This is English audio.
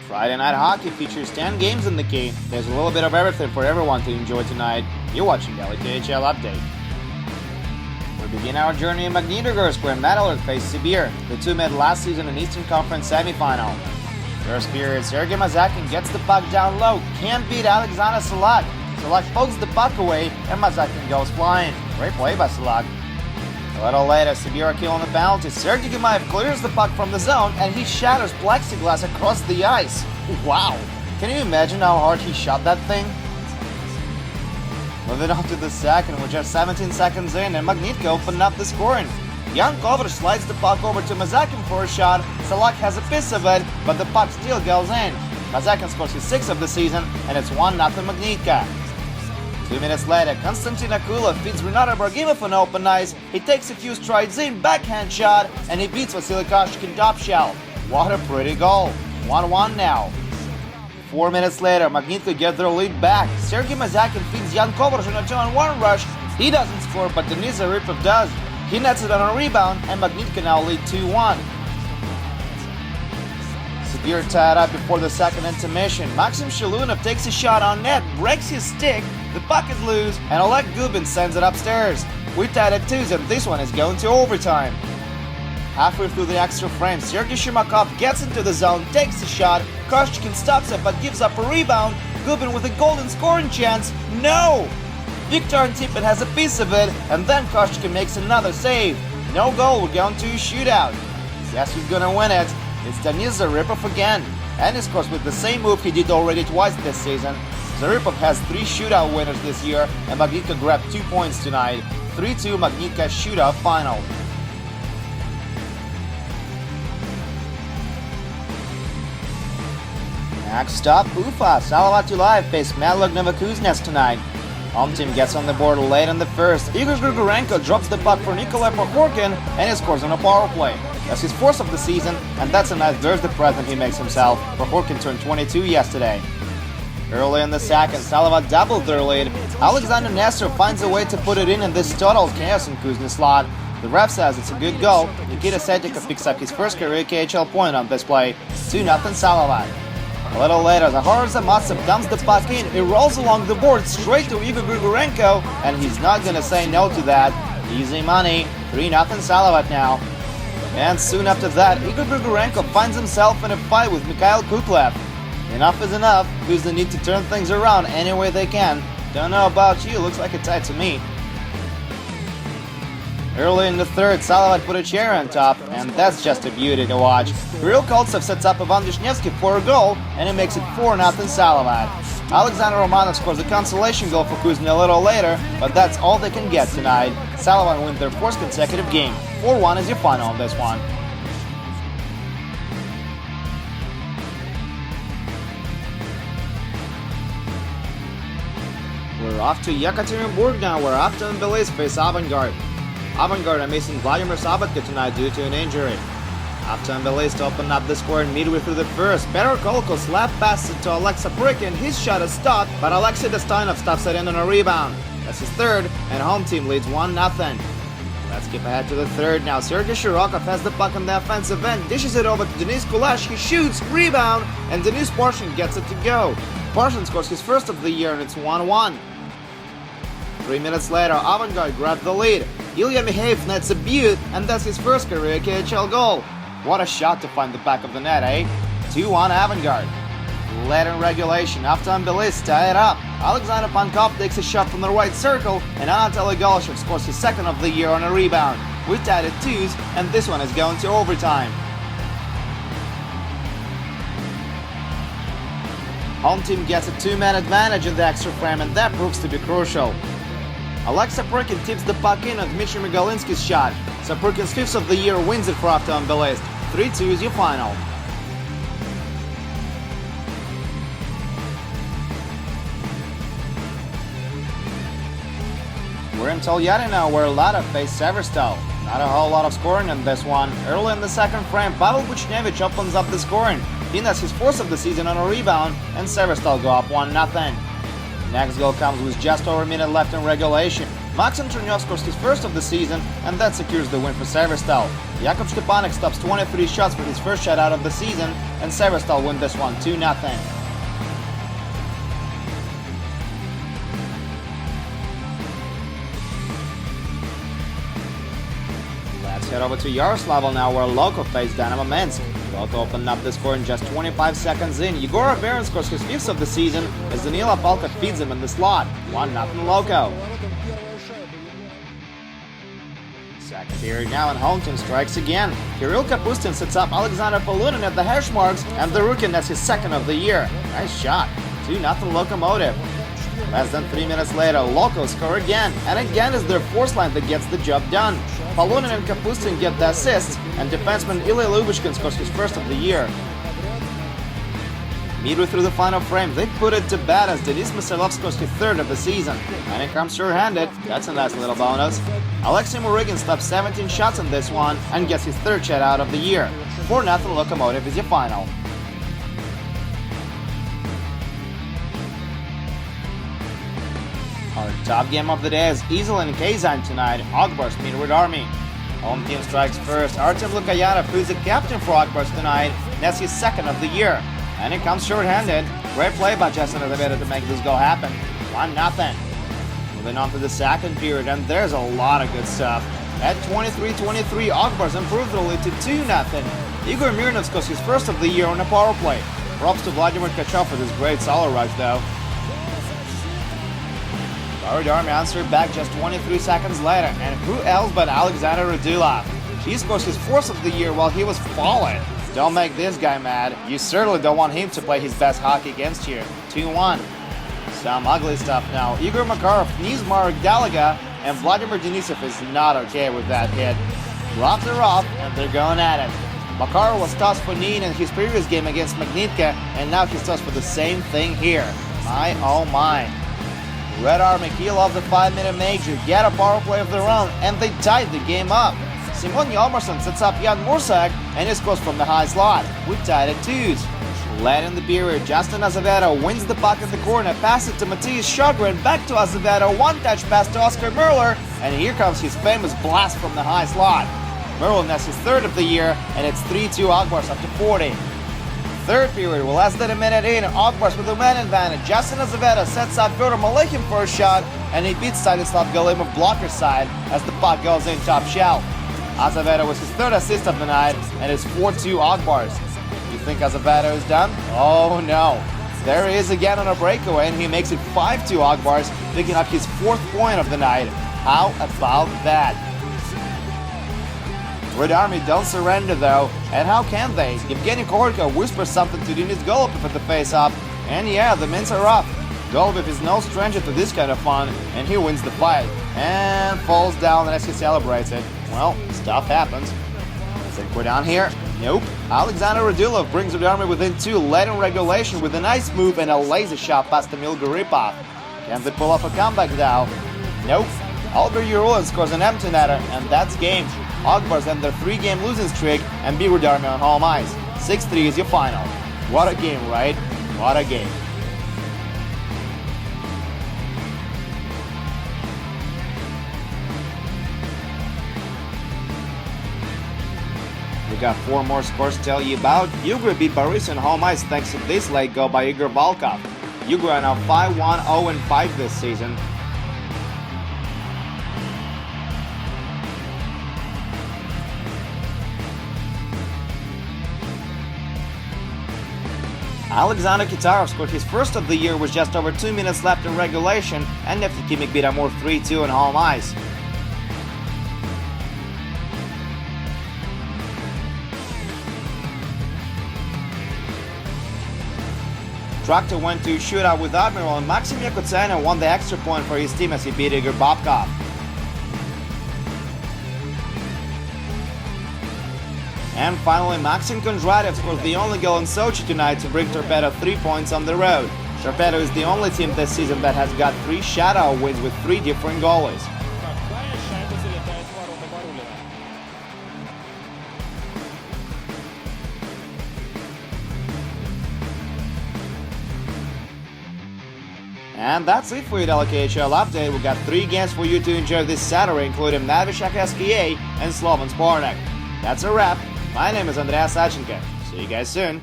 Friday Night Hockey features 10 games in the Key. There's a little bit of everything for everyone to enjoy tonight. You're watching the KHL Update. We begin our journey in Magnitogorsk, where Metalurg faced Sibir. The two met last season in Eastern Conference semifinal. First period, Sergei Mazakin gets the puck down low, can't beat Alexander Salak. Salak pokes the puck away, and Mazakin goes flying. Great play by Salak. A little later, Sibir kill on the penalty. Sergei Gemaev clears the puck from the zone, and he shatters plexiglass across the ice. Wow! Can you imagine how hard he shot that thing? Moving on to the second, we're just 17 seconds in, and Magnitka opened up the scoring. Jan Kovar slides the puck over to Mazakin for a shot. Salak has a piece of it, but the puck still goes in. Mazakin scores his 6th of the season, and it's 1-0 Magnitka. 2 minutes later, Konstantin Akulov feeds Renato Bragimov on open ice. He takes a few strides in, backhand shot, and he beats Vasily Koshkin top shell. What a pretty goal. 1-1 now. 4 minutes later, Magnitka get their lead back. Sergei Mazakin feeds Jan Kovar on a 2-on-1 rush. He doesn't score, but Denis Zaripov does. He nets it on a rebound, and Magnitka now lead 2-1. Sibir tied up before the second intermission. Maxim Shalunov takes a shot on net, breaks his stick, the puck is loose, and Oleg Gubin sends it upstairs. We tied at 2, and this one is going to overtime. Halfway through the extra frame, Sergei Shimakov gets into the zone, takes a shot, Koshkin stops it but gives up a rebound. Gubin with a golden scoring chance. No! Viktor Antipin has a piece of it, and then Koshkin makes another save. No goal, we're going to a shootout. Guess who's gonna win it? It's Denis Zaripov again, and he scores with the same move he did already twice this season. Zaripov has 3 shootout winners this year, and Magnitka grabbed 2 points tonight. 3-2 Magnitka shootout final. Next up, Ufa Salavat Ulayev faced Metalurg Novokuznetsk tonight. Home team gets on the board late in the first. Igor Grigorenko drops the puck for Nikolai Prokhorkin, and he scores on a power play. That's his 4th of the season, and that's a nice birthday present he makes himself. Prokhorkin turned 22 yesterday. Early in the second, Salavat doubled their lead. Alexander Nestor finds a way to put it in this total chaos in Kuznetsov. The ref says it's a good goal. Nikita Setikov picks up his first career KHL point on this play. 2-0 Salavat. A little later, Zahor Zamatsev dumps the puck in. He rolls along the board straight to Igor Grigorenko, and he's not gonna say no to that. Easy money. 3-0 Salavat now. And soon after that, Igor Grigorenko finds himself in a fight with Mikhail Kuklev. Enough is enough. Kuzna need to turn things around any way they can. Don't know about you, looks like a tie to me. Early in the third, Salavat put a chair on top, and that's just a beauty to watch. Kirill Koltsev sets up Ivan Vishnevsky for a goal, and he makes it 4-0 Salavat. Alexander Romanov scores a consolation goal for Kuzna a little later, but that's all they can get tonight. Salavat wins their 4th consecutive game. 4-1 is your final on this one. We're off to Yekaterinburg now, where Avta and Belize face Avangard. Avangard are missing Vladimir Sabatka tonight due to an injury. Avta and Belize open up the score midway through the first. Petr Kolko slap passes it to Alexa Prikin. His shot is stopped, but Alexei Dostoynov stops it in on a rebound. That's his 3rd, and home team leads 1-0. Let's skip ahead to the 3rd now. Sergei Shirokov has the puck on the offensive end, dishes it over to Denis Kulash. He shoots, rebound, and Denis Porshin gets it to go. Porshin scores his 1st of the year, and it's 1-1. 3 minutes later, Avangard grabbed the lead. Ilya Mikheyev nets a beaut, and that's his 1st career KHL goal. What a shot to find the back of the net, eh? 2-1 Avangard. Late in regulation, Avta and Belize tie it up. Alexander Pankov takes a shot from the right circle, and Anatoly Goloshev scores his 2nd of the year on a rebound. We tied at 2s, and this one is going to overtime. Home team gets a 2-man advantage in the extra frame, and that proves to be crucial. Alexa Prikin tips the puck in on Dmitry Megalinsky's shot. So Prikin's 5th of the year wins it for Avta and Belize. 3-2 is your final. We're in Tolyatti now, where Lada faced Severstal. Not a whole lot of scoring in this one. Early in the second frame, Pavel Buchnevich opens up the scoring. He nets his 4th of the season on a rebound, and Severstal go up 1-0. Next goal comes with just over a minute left in regulation. Maxim Chernyov scores his first of the season, and that secures the win for Severstal. Jakub Stepanek stops 23 shots for his first shutout of the season, and Severstal win this one 2-0. Let's head over to Yaroslavl now, where Loko faced Dynamo Minsk. Loko opened up the score in just 25 seconds in. Yegor Averin scores his fifth of the season as Danila Palka feeds him in the slot. 1-0 Loko. Second period now, and home team strikes again. Kirill Kapustin sets up Alexander Polunin at the hash marks, and the rookie nets his second of the year. Nice shot. 2-0 Lokomotiv. Less than 3 minutes later, Loko score again, and again is their force line that gets the job done. Polunin and Kapustin get the assists, and defenseman Ilya Lubishkin scores his first of the year. Midway through the final frame, they put it to bed as Denis Mysailov scores his third of the season. And it comes sure-handed. That's a nice little bonus. Alexei Murygin stops 17 shots in this one and gets his third shutout of the year. 4-0 Lokomotiv is your final. Our top game of the day is Isel and Kazan tonight. Akbars meet with Army. Home team strikes first. Artem Lukayanov, who's the captain for Akbars tonight, nets his second of the year. And it comes short-handed. Great play by Justin Azevedo to make this goal happen. 1-0. Moving on to the second period, and there's a lot of good stuff. At 23-23, Akbars improved the lead to 2-0. Igor Mironov scores his first of the year on a power play. Props to Vladimir Tkachov for this great solo rush, though. Buried Army answered back just 23 seconds later, and who else but Alexander Radulov? He scores his fourth of the year while he was falling. Don't make this guy mad. You certainly don't want him to play his best hockey against you. 2-1. Some ugly stuff now. Igor Makarov knees Marek Dalaga, and Vladimir Denisov is not okay with that hit. Gloves are off, and they're going at it. Makarov was tossed for knee in his previous game against Magnitka, and now he's tossed for the same thing here. My oh my. Red Army keel off the 5-minute major, get a power play of their own, and they tied the game up. Simon Yalmarsson sets up Jan Mursak, and he scores from the high slot. We tied at 2s. Late in the period, Justin Azevedo wins the puck in the corner, passes it to Matthias Sjogren, back to Azevedo, one-touch pass to Oscar Merler, and here comes his famous blast from the high slot. Merler nets his third of the year, and it's 3-2 Akbars after 40. Third period, with less than a minute in, Akbars with a man advantage. Justin Azevedo sets up Fyodor Malekhin for a shot, and he beats Stanislav Galimov blocker side as the puck goes in top shelf. Azevedo was his third assist of the night, and it's 4-2 Akbars. You think Azevedo is done? Oh no. There he is again on a breakaway, and he makes it 5-2 Akbars, picking up his fourth point of the night. How about that? Red Army don't surrender though, and how can they? Evgeny Korko whispers something to Denis Golubov at the face-off, and yeah, the mints are up. Golubov is no stranger to this kind of fun, and he wins the fight, and falls down as he celebrates it. Well, stuff happens. Think we're down here? Nope. Alexander Radulov brings Red Army within 2 late in regulation with a nice move and a laser shot past Emil Garipov. Can they pull off a comeback though? Nope. Albert Urulin scores an empty netter, and that's game. Akbars end their 3-game losing streak and beat Red Army on home ice. 6-3 is your final. What a game, right? What a game. We got 4 more scores to tell you about. Yugra beat Boris on home ice thanks to this late goal by Igor Volkov. Yugra are now 5-1, 0-5 this season. Alexander Kitarov scored his first of the year with just over 2 minutes left in regulation, and Neftikimik beat Amur 3-2 on home ice. Traktor went to shootout with Admiral, and Maxim Yakutsena won the extra point for his team as he beat Igor Bobkov. And finally, Maxim Kondratev scored the only goal in Sochi tonight to bring Torpedo 3 points on the road. Torpedo is the only team this season that has got 3 shutout wins with 3 different goalies. And that's it for your daily KHL update. We got 3 games for you to enjoy this Saturday, including Navishak SKA and Slovan Spartak. That's a wrap. My name is Andreas Sachenko. See you guys soon.